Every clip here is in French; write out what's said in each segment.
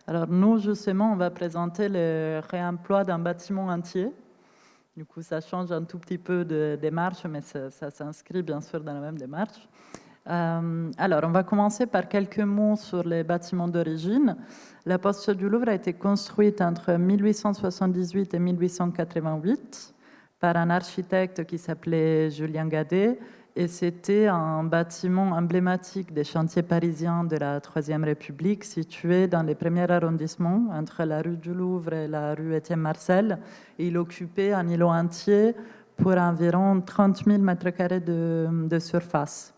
Alors nous, justement, on va présenter le réemploi d'un bâtiment entier. Du coup, ça change un tout petit peu de démarche, mais ça s'inscrit bien sûr dans la même démarche. Alors, on va commencer par quelques mots sur les bâtiments d'origine. La Poste du Louvre a été construite entre 1878 et 1888 par un architecte qui s'appelait Julien Gadet, et c'était un bâtiment emblématique des chantiers parisiens de la Troisième République, situé dans les premiers arrondissements, entre la rue du Louvre et la rue Étienne Marcel. Et il occupait un îlot entier pour environ 30 000 mètres carrés de surface.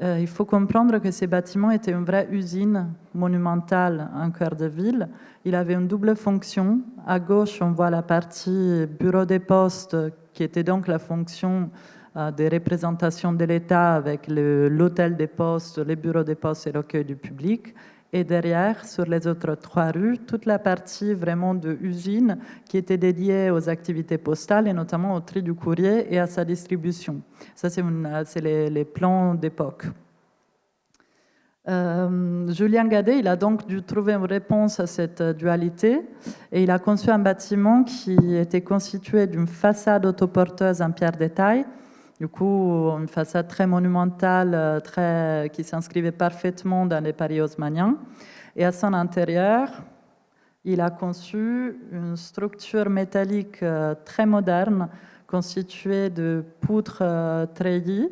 Il faut comprendre que ces bâtiments étaient une vraie usine monumentale en cœur de ville. Il avait une double fonction. À gauche, on voit la partie bureau des postes, qui était donc la fonction des représentations de l'État avec l'hôtel des postes, les bureaux des postes et l'accueil du public. Et derrière, sur les autres trois rues, toute la partie vraiment de usine qui était dédiée aux activités postales et notamment au tri du courrier et à sa distribution. Ça, c'est les plans d'époque. Julien Gadet, il a donc dû trouver une réponse à cette dualité et il a conçu un bâtiment qui était constitué d'une façade autoporteuse en pierre de taille, du coup une façade très monumentale, qui s'inscrivait parfaitement dans les Paris haussmanniens. Et à son intérieur, il a conçu une structure métallique très moderne constituée de poutres treillis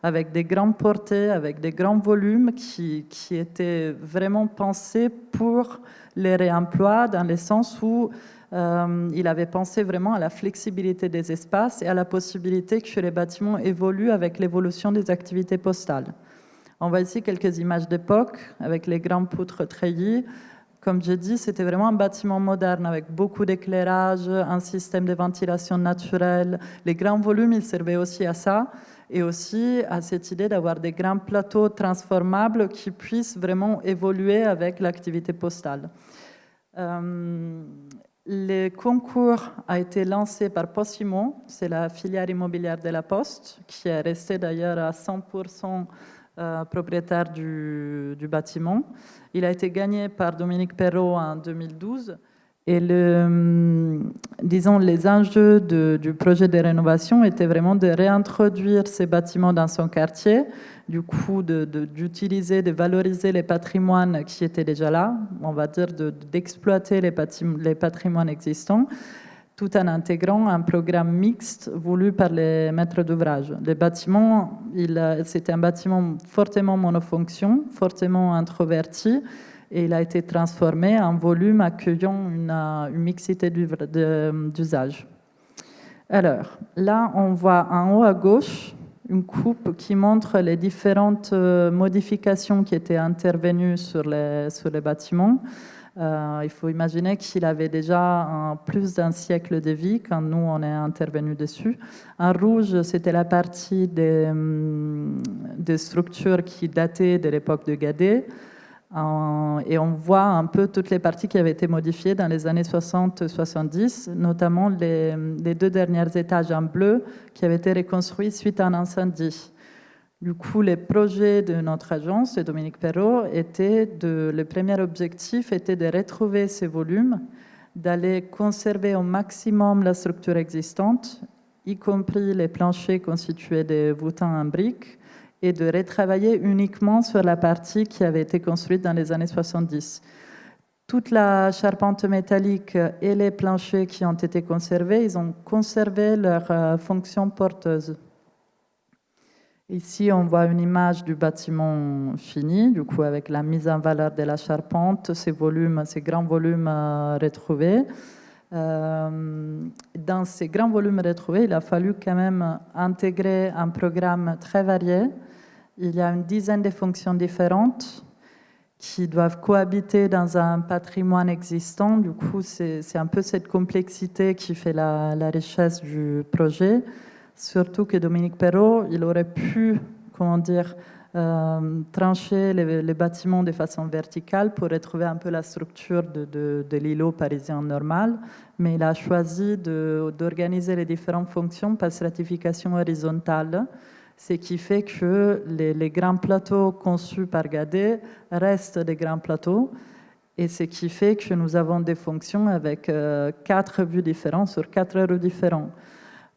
avec des grandes portées, avec des grands volumes qui étaient vraiment pensés pour les réemplois dans le sens où il avait pensé vraiment à la flexibilité des espaces et à la possibilité que les bâtiments évoluent avec l'évolution des activités postales. On voit ici quelques images d'époque avec les grandes poutres treillis. Comme j'ai dit, c'était vraiment un bâtiment moderne avec beaucoup d'éclairage, un système de ventilation naturelle. Les grands volumes, ils servaient aussi à ça et aussi à cette idée d'avoir des grands plateaux transformables qui puissent vraiment évoluer avec l'activité postale. Le concours a été lancé par Postimo, c'est la filière immobilière de la Poste, qui est restée d'ailleurs à 100% propriétaire du bâtiment. Il a été gagné par Dominique Perrault en 2012. Et disons, les enjeux du projet de rénovation étaient vraiment de réintroduire ces bâtiments dans son quartier, du coup d'utiliser, de valoriser les patrimoines qui étaient déjà là, on va dire d'exploiter les patrimoines existants, tout en intégrant un programme mixte voulu par les maîtres d'ouvrage. Le bâtiment, c'était un bâtiment fortement monofonction, fortement introverti, et il a été transformé en volume accueillant une mixité d'usage. Alors, là, on voit en haut à gauche une coupe qui montre les différentes modifications qui étaient intervenues sur les bâtiments. Il faut imaginer qu'il avait déjà plus d'un siècle de vie quand nous, on est intervenu dessus. En rouge, c'était la partie des structures qui dataient de l'époque de Gadet. Et on voit un peu toutes les parties qui avaient été modifiées dans les années 60-70, notamment les deux derniers étages en bleu qui avaient été reconstruits suite à un incendie. Du coup, les projets de notre agence, de Dominique Perrault, le premier objectif était de retrouver ces volumes, d'aller conserver au maximum la structure existante, y compris les planchers constitués de voûtants en briques, et de retravailler uniquement sur la partie qui avait été construite dans les années 70. Toute la charpente métallique et les planchers qui ont été conservés, ils ont conservé leur fonction porteuse. Ici, on voit une image du bâtiment fini, du coup avec la mise en valeur de la charpente, ces grands volumes retrouvés. Dans ces grands volumes retrouvés, il a fallu quand même intégrer un programme très varié. Il y a une dizaine de fonctions différentes qui doivent cohabiter dans un patrimoine existant. Du coup, c'est un peu cette complexité qui fait la richesse du projet. Surtout que Dominique Perrault, il aurait pu, trancher les bâtiments de façon verticale pour retrouver un peu la structure de l'îlot parisien normal, mais il a choisi d'organiser les différentes fonctions par stratification horizontale, ce qui fait que les grands plateaux conçus par Gadet restent des grands plateaux Et ce qui fait que nous avons des fonctions avec 4 vues différentes sur 4 rues différentes.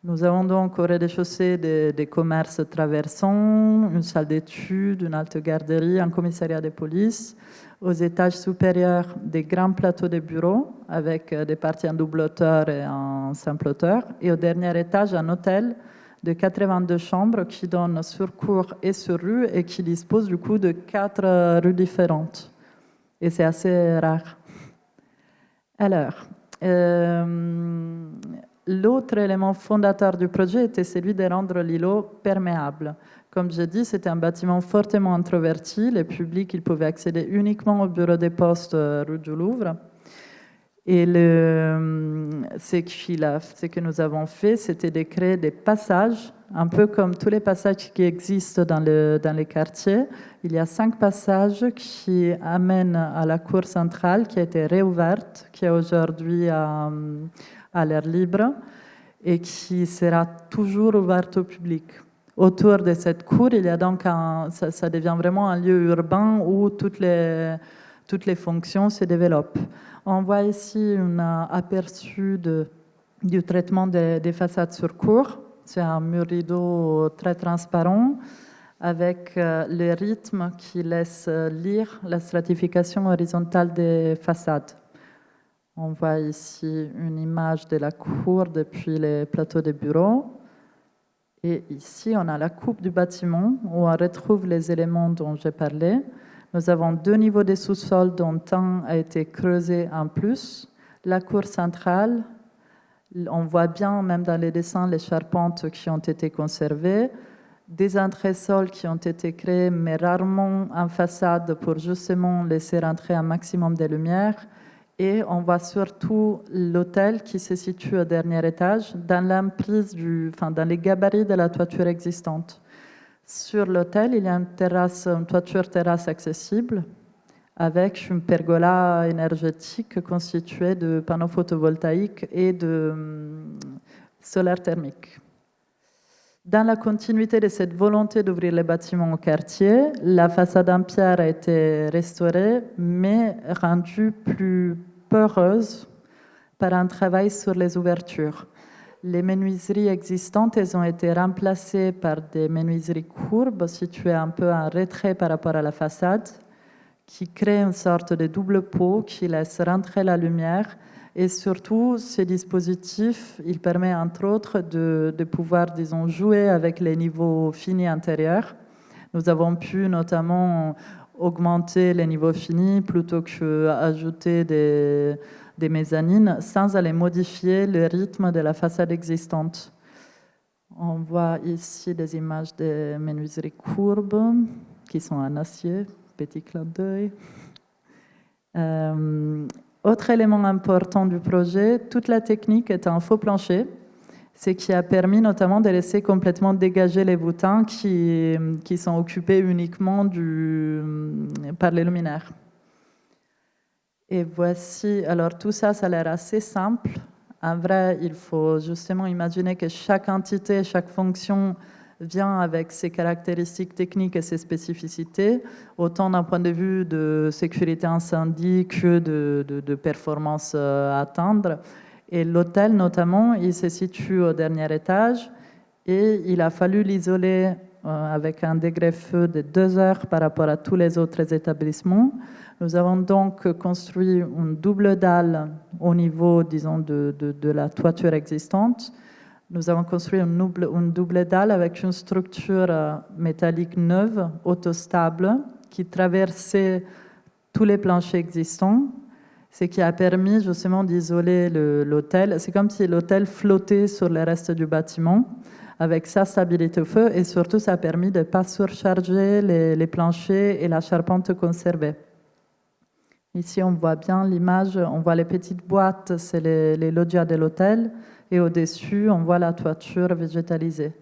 Nous avons donc au rez-de-chaussée des commerces traversants, une salle d'études, une halte garderie, un commissariat de police. Aux étages supérieurs, des grands plateaux de bureaux avec des parties en double hauteur et en simple hauteur. Et au dernier étage, un hôtel de 82 chambres qui donne sur cour et sur rue et qui dispose du coup de 4 rues différentes. Et c'est assez rare. Alors, l'autre élément fondateur du projet était celui de rendre l'îlot perméable. Comme je dis, c'était un bâtiment fortement introverti. Le public, il pouvait accéder uniquement au bureau des postes rue du Louvre. Et ce que nous avons fait, c'était de créer des passages, un peu comme tous les passages qui existent dans les quartiers. Il y a 5 passages qui amènent à la cour centrale, qui a été réouverte, qui est aujourd'hui à l'air libre et qui sera toujours ouverte au public. Autour de cette cour, il y a donc ça devient vraiment un lieu urbain où toutes les fonctions se développent. On voit ici un aperçu du traitement des façades sur cour. C'est un mur rideau très transparent avec le rythme qui laisse lire la stratification horizontale des façades. On voit ici une image de la cour depuis les plateaux de bureaux. Et ici, on a la coupe du bâtiment où on retrouve les éléments dont j'ai parlé. Nous avons 2 niveaux de sous-sol dont un a été creusé en plus. La cour centrale, on voit bien, même dans les dessins, les charpentes qui ont été conservées. Des entressols qui ont été créés, mais rarement en façade pour justement laisser rentrer un maximum de lumière. Et on voit surtout l'hôtel qui se situe au dernier étage, dans l'emprise dans les gabarits de la toiture existante. Sur l'hôtel, il y a une toiture-terrasse accessible avec une pergola énergétique constituée de panneaux photovoltaïques et de solaire thermique. Dans la continuité de cette volonté d'ouvrir les bâtiments au quartier, la façade en pierre a été restaurée, mais rendue plus peureuse par un travail sur les ouvertures. Les menuiseries existantes, elles ont été remplacées par des menuiseries courbes situées un peu en retrait par rapport à la façade, qui créent une sorte de double pot qui laisse rentrer la lumière. Et surtout, ce dispositif, il permet entre autres de pouvoir, disons, jouer avec les niveaux finis intérieurs. Nous avons pu notamment augmenter les niveaux finis plutôt qu'ajouter des mezzanines sans aller modifier le rythme de la façade existante. On voit ici des images de menuiseries courbes qui sont en acier, petit clin d'œil. Autre élément important du projet, toute la technique est en faux plancher, ce qui a permis notamment de laisser complètement dégager les boutons qui sont occupés uniquement par les luminaires. Et voici, alors tout ça, ça a l'air assez simple. En vrai, il faut justement imaginer que chaque entité, chaque fonction vient avec ses caractéristiques techniques et ses spécificités, autant d'un point de vue de sécurité incendie que de performance à atteindre. Et l'hôtel, notamment, il se situe au dernier étage et il a fallu l'isoler avec un degré feu de 2 heures par rapport à tous les autres établissements. Nous avons donc construit une double dalle au niveau, disons, de la toiture existante. Nous avons construit une double dalle avec une structure métallique neuve, autostable, qui traversait tous les planchers existants, ce qui a permis justement d'isoler l'hôtel. C'est comme si l'hôtel flottait sur le reste du bâtiment avec sa stabilité au feu, et surtout ça a permis de ne pas surcharger les planchers et la charpente conservée. Ici, on voit bien l'image, on voit les petites boîtes, c'est les loggias de l'hôtel, et au-dessus, on voit la toiture végétalisée.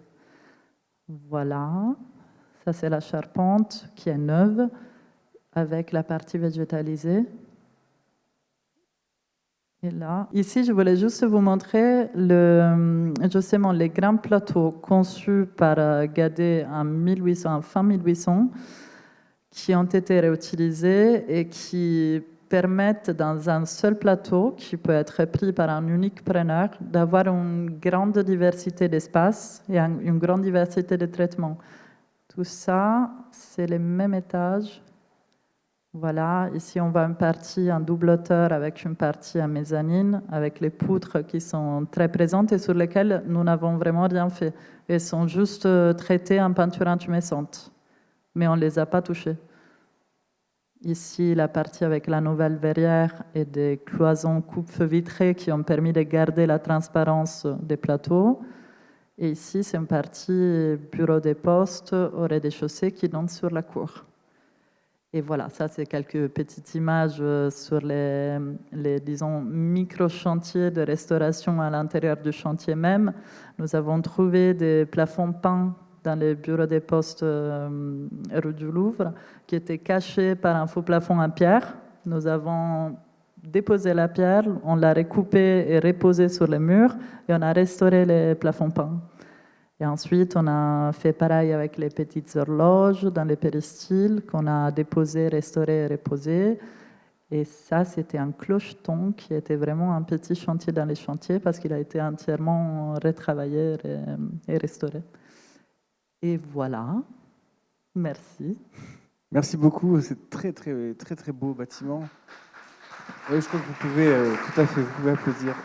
Voilà, ça c'est la charpente qui est neuve, avec la partie végétalisée. Et là, ici, je voulais juste vous montrer justement les grands plateaux conçus par Guadet fin 1800, qui ont été réutilisés et qui permettent dans un seul plateau, qui peut être pris par un unique preneur, d'avoir une grande diversité d'espaces et une grande diversité de traitements. Tout ça, c'est le même étage. Voilà, ici on voit une partie en double hauteur avec une partie en mezzanine, avec les poutres qui sont très présentes et sur lesquelles nous n'avons vraiment rien fait. Elles sont juste traitées en peinture intumescente, mais on ne les a pas touchées. Ici, la partie avec la nouvelle verrière et des cloisons coupe-feu vitrées qui ont permis de garder la transparence des plateaux. Et ici, c'est une partie bureau des postes au rez-de-chaussée qui donne sur la cour. Et voilà, ça c'est quelques petites images sur les disons, micro-chantiers de restauration à l'intérieur du chantier même. Nous avons trouvé des plafonds peints dans les bureaux des postes rue du Louvre, qui étaient cachés par un faux plafond en pierre. Nous avons déposé la pierre, on l'a recoupée et reposée sur les murs, et on a restauré les plafonds peints. Et ensuite, on a fait pareil avec les petites horloges dans les péristyles qu'on a déposées, restaurées et reposées. Et ça, c'était un clocheton qui était vraiment un petit chantier dans les chantiers parce qu'il a été entièrement retravaillé et restauré. Et voilà. Merci. Merci beaucoup. C'est très, très, très, très beau bâtiment. Oui, je crois que vous pouvez tout à fait, vous pouvez applaudir.